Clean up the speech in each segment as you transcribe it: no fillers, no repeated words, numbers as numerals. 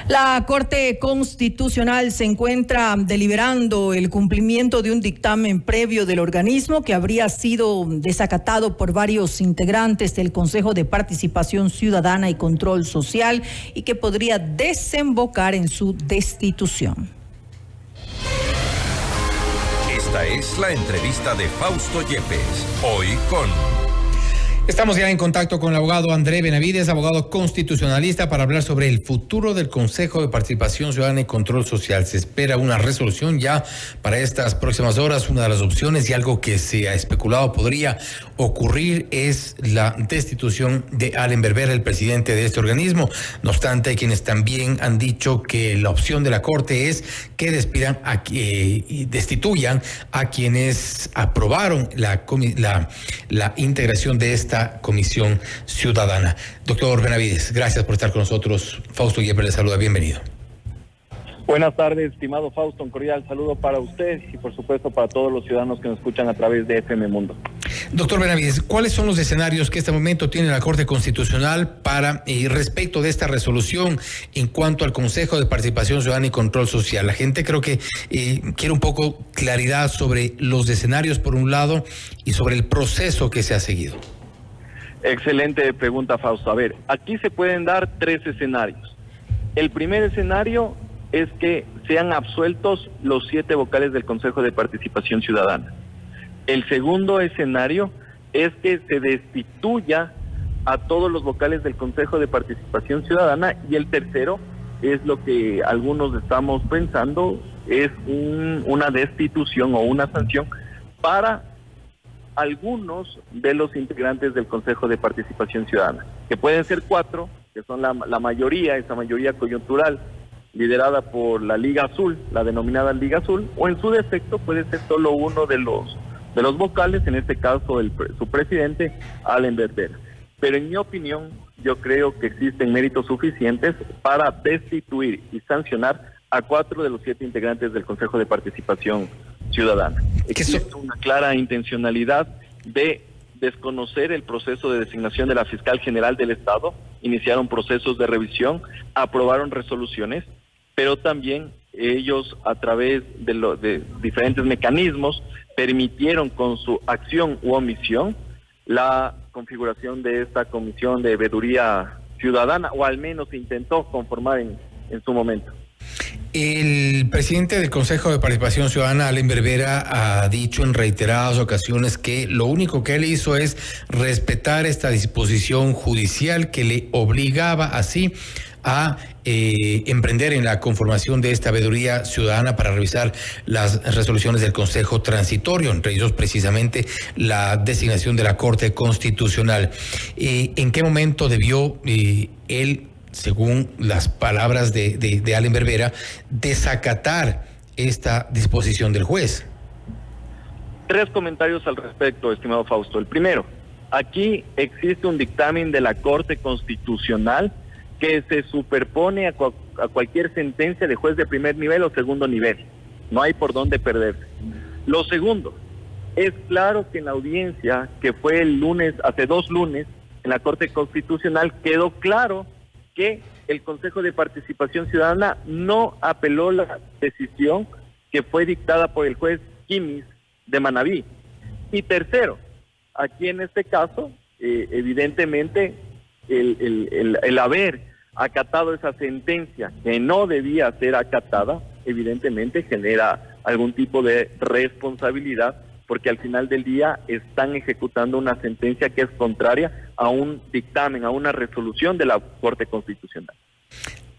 La Corte Constitucional se encuentra deliberando el cumplimiento de un dictamen previo del organismo que habría sido desacatado por varios integrantes del Consejo de Participación Ciudadana y Control Social y que podría desembocar en su destitución. Esta es la entrevista de Fausto Yepes, hoy con... Estamos ya en contacto con el abogado André Benavides, abogado constitucionalista, para hablar sobre el futuro del Consejo de Participación Ciudadana y Control Social. Se espera una resolución ya para estas próximas horas. Una de las opciones y algo que se ha especulado podría ocurrir es la destitución de Allen Berbera, el presidente de este organismo. No obstante, hay quienes también han dicho que la opción de la Corte es que destituyan a quienes aprobaron la integración de esta Comisión Ciudadana. Doctor Benavides, gracias por estar con nosotros. Fausto Yepes le saluda, bienvenido. Buenas tardes, estimado Fausto, un cordial saludo para usted y por supuesto para todos los ciudadanos que nos escuchan a través de FM Mundo. Doctor Benavides, ¿cuáles son los escenarios que este momento tiene la Corte Constitucional para respecto de esta resolución en cuanto al Consejo de Participación Ciudadana y Control Social? La gente creo que quiere un poco claridad sobre los escenarios por un lado y sobre el proceso que se ha seguido. Excelente pregunta, Fausto. A ver, aquí se pueden dar tres escenarios. El primer escenario es que sean absueltos los 7 vocales del Consejo de Participación Ciudadana. El segundo escenario es que se destituya a todos los vocales del Consejo de Participación Ciudadana, y el tercero es lo que algunos estamos pensando, es una destitución o una sanción para algunos de los integrantes del Consejo de Participación Ciudadana, que pueden ser 4, que son la mayoría, esa mayoría coyuntural, liderada por la Liga Azul, la denominada Liga Azul, o en su defecto puede ser solo uno de los vocales, en este caso su presidente, Allen Berbera. Pero en mi opinión, yo creo que existen méritos suficientes para destituir y sancionar a 4 de los 7 integrantes del Consejo de Participación Ciudadana. Existe una clara intencionalidad de desconocer el proceso de designación de la Fiscal General del Estado, iniciaron procesos de revisión, aprobaron resoluciones, pero también ellos a través de diferentes mecanismos permitieron con su acción u omisión la configuración de esta comisión de veeduría ciudadana, o al menos se intentó conformar en su momento. El presidente del Consejo de Participación Ciudadana, Allen Berbera, ha dicho en reiteradas ocasiones que lo único que él hizo es respetar esta disposición judicial que le obligaba así a emprender en la conformación de esta veeduría ciudadana para revisar las resoluciones del Consejo Transitorio, entre ellos precisamente la designación de la Corte Constitucional. ¿En qué momento debió él, según las palabras de Allen Berbera, desacatar esta disposición del juez? 3 comentarios al respecto, estimado Fausto. El primero, aquí existe un dictamen de la Corte Constitucional que se superpone a cualquier sentencia de juez de primer nivel o segundo nivel. No hay por dónde perderse. Lo segundo, es claro que en la audiencia que fue el lunes, hace 2 lunes, en la Corte Constitucional quedó claro que el Consejo de Participación Ciudadana no apeló la decisión que fue dictada por el juez Quimis de Manabí. Y tercero, aquí en este caso, evidentemente, el haber acatado esa sentencia que no debía ser acatada, evidentemente genera algún tipo de responsabilidad, porque al final del día están ejecutando una sentencia que es contraria a un dictamen, a una resolución de la Corte Constitucional.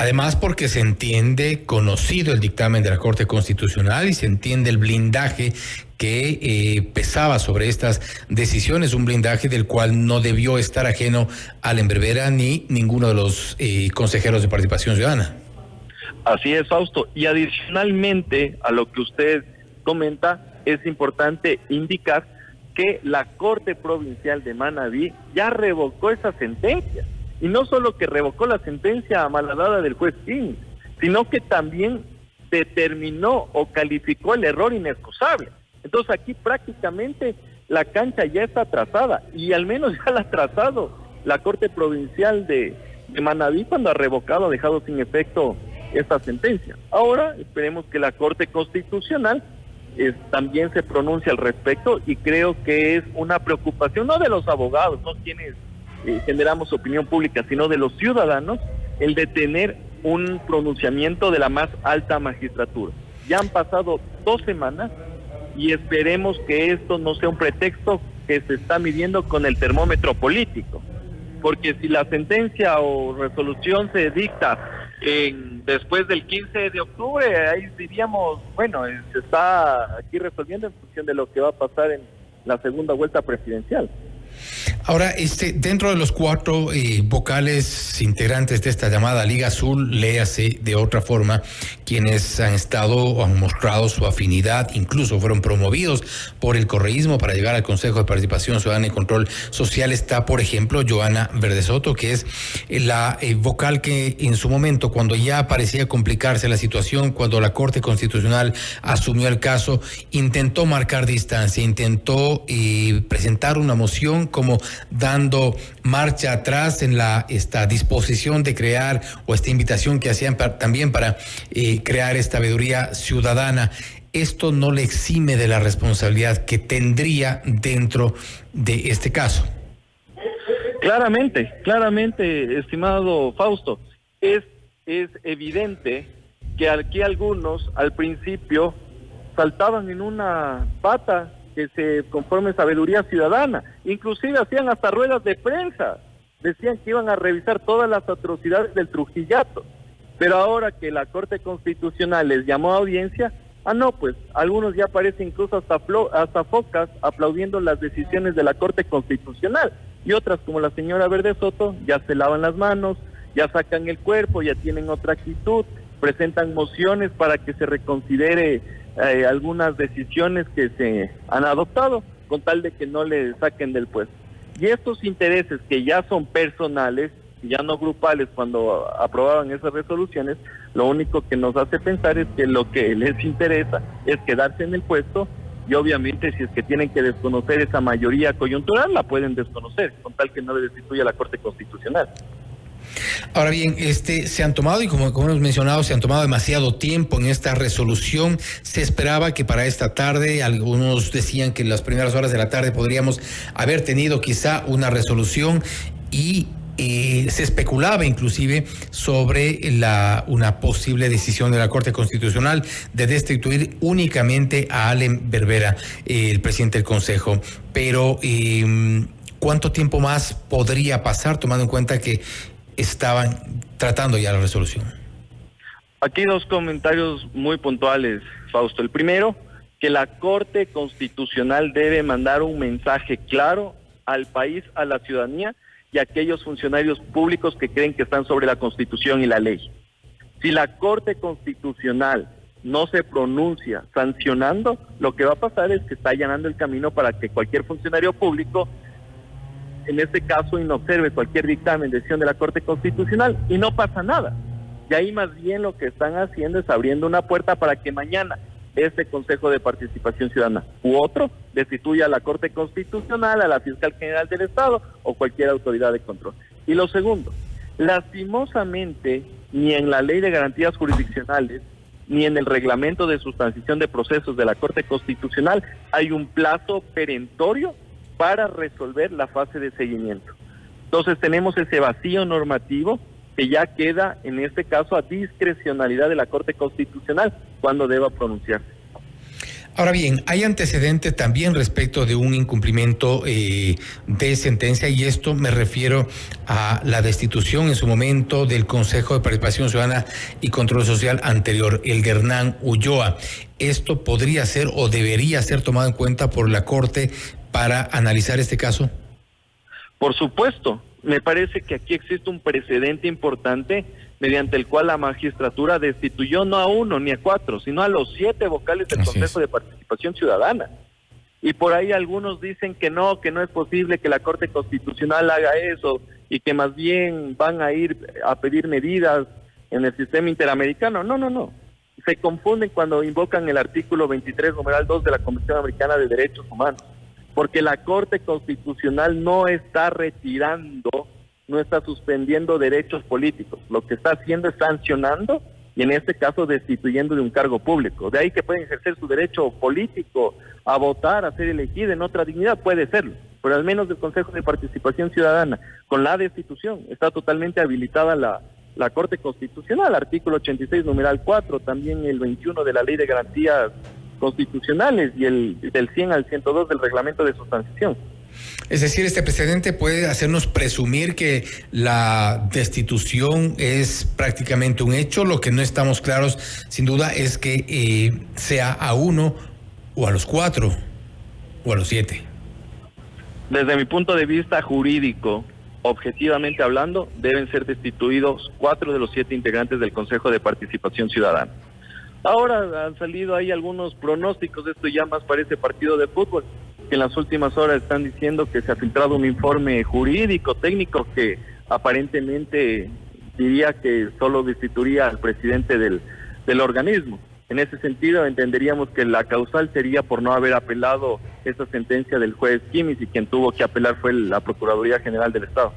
Además, porque se entiende conocido el dictamen de la Corte Constitucional y se entiende el blindaje que pesaba sobre estas decisiones, un blindaje del cual no debió estar ajeno Allen Berbera ni ninguno de los consejeros de Participación Ciudadana. Así es, Fausto. Y adicionalmente a lo que usted comenta, es importante indicar que la Corte Provincial de Manabí ya revocó esa sentencia. Y no solo que revocó la sentencia malhadada del juez King, sino que también determinó o calificó el error inexcusable. Entonces aquí prácticamente la cancha ya está trazada, y al menos ya la ha trazado la Corte Provincial de Manabí cuando ha revocado, ha dejado sin efecto esta sentencia. Ahora esperemos que la Corte Constitucional también se pronuncie al respecto, y creo que es una preocupación no de los abogados, no quienes generamos opinión pública, sino de los ciudadanos, el de tener un pronunciamiento de la más alta magistratura. Ya han pasado 2 semanas y esperemos que esto no sea un pretexto que se está midiendo con el termómetro político, porque si la sentencia o resolución se dicta después del 15 de octubre, ahí diríamos, bueno, se está aquí resolviendo en función de lo que va a pasar en la segunda vuelta presidencial. Ahora, dentro de los 4 vocales integrantes de esta llamada Liga Azul, léase de otra forma, quienes han mostrado su afinidad, incluso fueron promovidos por el correísmo para llegar al Consejo de Participación Ciudadana y Control Social, está, por ejemplo, Johanna Verdesoto, que es la vocal que en su momento, cuando ya parecía complicarse la situación, cuando la Corte Constitucional asumió el caso, intentó marcar distancia, intentó presentar una moción como dando marcha atrás en esta disposición de crear, o esta invitación que hacían también para crear esta veeduría ciudadana. Esto no le exime de la responsabilidad que tendría dentro de este caso. Claramente, estimado Fausto, es evidente que aquí algunos al principio saltaban en una pata que se conforme sabiduría ciudadana, inclusive hacían hasta ruedas de prensa, decían que iban a revisar todas las atrocidades del Trujillato, pero ahora que la Corte Constitucional les llamó a audiencia, no, pues algunos ya aparecen incluso hasta focas aplaudiendo las decisiones de la Corte Constitucional, y otras como la señora Verdesoto ya se lavan las manos, ya sacan el cuerpo, ya tienen otra actitud, presentan mociones para que se reconsidere algunas decisiones que se han adoptado, con tal de que no le saquen del puesto. Y estos intereses que ya son personales, ya no grupales, cuando aprobaban esas resoluciones, lo único que nos hace pensar es que lo que les interesa es quedarse en el puesto, y obviamente si es que tienen que desconocer esa mayoría coyuntural, la pueden desconocer, con tal que no le destituya la Corte Constitucional. Ahora bien, se han tomado, y como hemos mencionado, se han tomado demasiado tiempo en esta resolución. Se esperaba que para esta tarde, algunos decían que en las primeras horas de la tarde podríamos haber tenido quizá una resolución, y se especulaba inclusive sobre una posible decisión de la Corte Constitucional de destituir únicamente a Allen Berbera, el presidente del Consejo. Pero ¿cuánto tiempo más podría pasar, tomando en cuenta que estaban tratando ya la resolución? Aquí 2 comentarios muy puntuales, Fausto. El primero, que la Corte Constitucional debe mandar un mensaje claro al país, a la ciudadanía y a aquellos funcionarios públicos que creen que están sobre la Constitución y la ley. Si la Corte Constitucional no se pronuncia sancionando, lo que va a pasar es que está allanando el camino para que cualquier funcionario público, en este caso, inobserve cualquier dictamen, decisión de la Corte Constitucional, y no pasa nada. Y ahí más bien lo que están haciendo es abriendo una puerta para que mañana este Consejo de Participación Ciudadana u otro destituya a la Corte Constitucional, a la Fiscal General del Estado o cualquier autoridad de control. Y lo segundo, lastimosamente, ni en la Ley de Garantías Jurisdiccionales ni en el reglamento de sustanciación de procesos de la Corte Constitucional hay un plazo perentorio para resolver la fase de seguimiento. Entonces tenemos ese vacío normativo que ya queda, en este caso, a discrecionalidad de la Corte Constitucional cuando deba pronunciarse. Ahora bien, hay antecedente también respecto de un incumplimiento de sentencia, y esto me refiero a la destitución en su momento del Consejo de Participación Ciudadana y Control Social anterior, el de Hernán Ulloa. ¿Esto podría ser o debería ser tomado en cuenta por la Corte para analizar este caso? Por supuesto, me parece que aquí existe un precedente importante mediante el cual la magistratura destituyó no a 1 ni a 4, sino a los 7 vocales del Consejo de Participación Ciudadana. Y por ahí algunos dicen que no es posible que la Corte Constitucional haga eso, y que más bien van a ir a pedir medidas en el sistema interamericano. No. Se confunden cuando invocan el artículo 23, numeral 2 de la Convención Americana de Derechos Humanos, porque la Corte Constitucional no está retirando, no está suspendiendo derechos políticos. Lo que está haciendo es sancionando y en este caso destituyendo de un cargo público. De ahí que pueden ejercer su derecho político a votar, a ser elegido en otra dignidad, puede serlo, pero al menos el Consejo de Participación Ciudadana, con la destitución, está totalmente habilitada la Corte Constitucional, artículo 86, numeral 4, también el 21 de la Ley de Garantías Constitucionales y del 100 al 102 del Reglamento de Sustanciación. Es decir, este precedente puede hacernos presumir que la destitución es prácticamente un hecho. Lo que no estamos claros, sin duda, es que sea a 1 o a los 4 o a los 7. Desde mi punto de vista jurídico, objetivamente hablando, deben ser destituidos 4 de los 7 integrantes del Consejo de Participación Ciudadana. Ahora han salido ahí algunos pronósticos, esto ya más parece partido de fútbol, que en las últimas horas están diciendo que se ha filtrado un informe jurídico, técnico, que aparentemente diría que solo destituiría al presidente del organismo. En ese sentido, entenderíamos que la causal sería por no haber apelado esa sentencia del juez Quimis, y quien tuvo que apelar fue la Procuraduría General del Estado.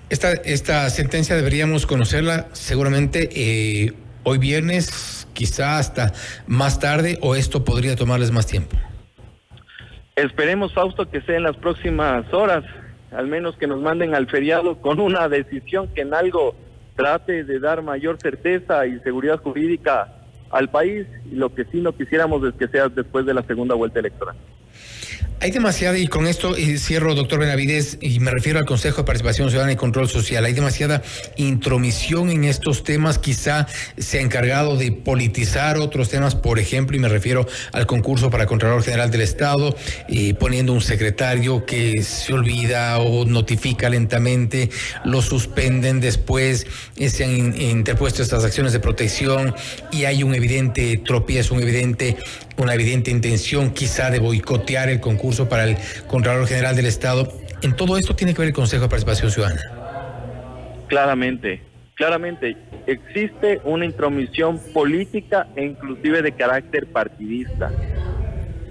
Esta sentencia deberíamos conocerla seguramente hoy viernes, quizá hasta más tarde, o esto podría tomarles más tiempo. Esperemos, Fausto, que sea en las próximas horas, al menos que nos manden al feriado con una decisión que en algo trate de dar mayor certeza y seguridad jurídica al país, y lo que sí no quisiéramos es que sea después de la segunda vuelta electoral. Hay demasiada, y con esto cierro, doctor Benavides, y me refiero al Consejo de Participación Ciudadana y Control Social, hay demasiada intromisión en estos temas, quizá se ha encargado de politizar otros temas, por ejemplo, y me refiero al concurso para Contralor General del Estado, poniendo un secretario que se olvida o notifica lentamente, lo suspenden, después se han interpuesto estas acciones de protección y hay un evidente tropiezo, una evidente intención quizá de boicotear el concurso para el Contralor General del Estado. En todo esto tiene que ver el Consejo de Participación Ciudadana. Claramente existe una intromisión política e inclusive de carácter partidista.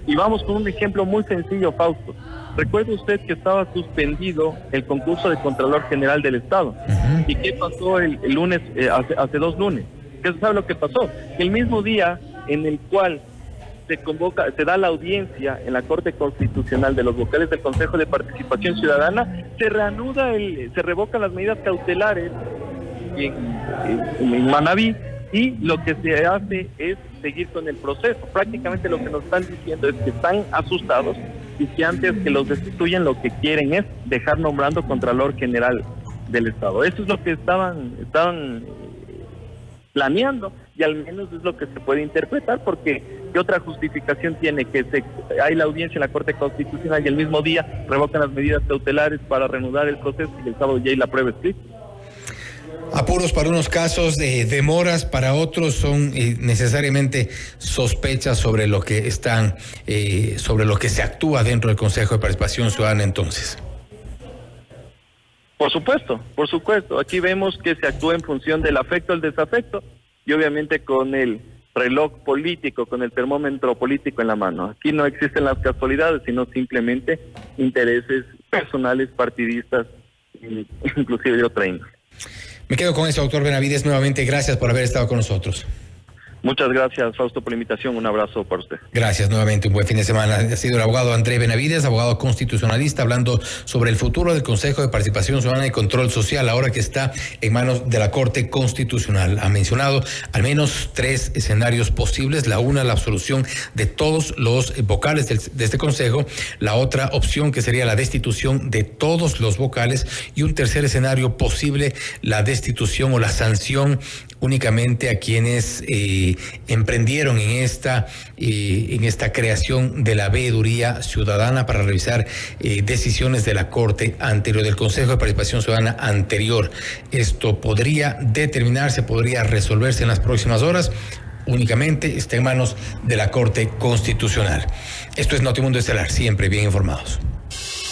Y vamos con un ejemplo muy sencillo, Fausto. Recuerde usted que estaba suspendido el concurso de Contralor General del Estado. Uh-huh. ¿Y qué pasó el lunes, hace 2 lunes? ¿Qué sabe lo que pasó? El mismo día en el cual se da la audiencia en la Corte Constitucional de los vocales del Consejo de Participación Ciudadana, se revocan las medidas cautelares en Manabí, y lo que se hace es seguir con el proceso. Prácticamente lo que nos están diciendo es que están asustados y que antes que los destituyan lo que quieren es dejar nombrando Contralor General del Estado. Eso es lo que estaban planeando, y al menos es lo que se puede interpretar, porque ¿qué otra justificación tiene? Que hay la audiencia en la Corte Constitucional y el mismo día revocan las medidas cautelares para reanudar el proceso, y el sábado ya hay la prueba escrita. Apuros para unos casos, demoras para otros, son necesariamente sospechas sobre lo que sobre lo que se actúa dentro del Consejo de Participación Ciudadana entonces. Por supuesto. Aquí vemos que se actúa en función del afecto, el desafecto, y obviamente con el reloj político, con el termómetro político en la mano. Aquí no existen las casualidades, sino simplemente intereses personales, partidistas, inclusive de otra índole. Me quedo con eso, doctor Benavides. Nuevamente, gracias por haber estado con nosotros. Muchas gracias, Fausto, por la invitación. Un abrazo para usted. Gracias nuevamente, un buen fin de semana. Ha sido el abogado André Benavides, abogado constitucionalista, hablando sobre el futuro del Consejo de Participación Ciudadana y Control Social, ahora que está en manos de la Corte Constitucional. Ha mencionado al menos 3 escenarios posibles. La absolución de todos los vocales de este Consejo. La otra opción, que sería la destitución de todos los vocales. Y un tercer escenario posible, la destitución o la sanción únicamente a quienes emprendieron en esta creación de la veeduría ciudadana para revisar decisiones de la Corte anterior, del Consejo de Participación Ciudadana anterior. Esto podría determinarse, podría resolverse en las próximas horas. Únicamente está en manos de la Corte Constitucional. Esto es Notimundo Estelar, siempre bien informados.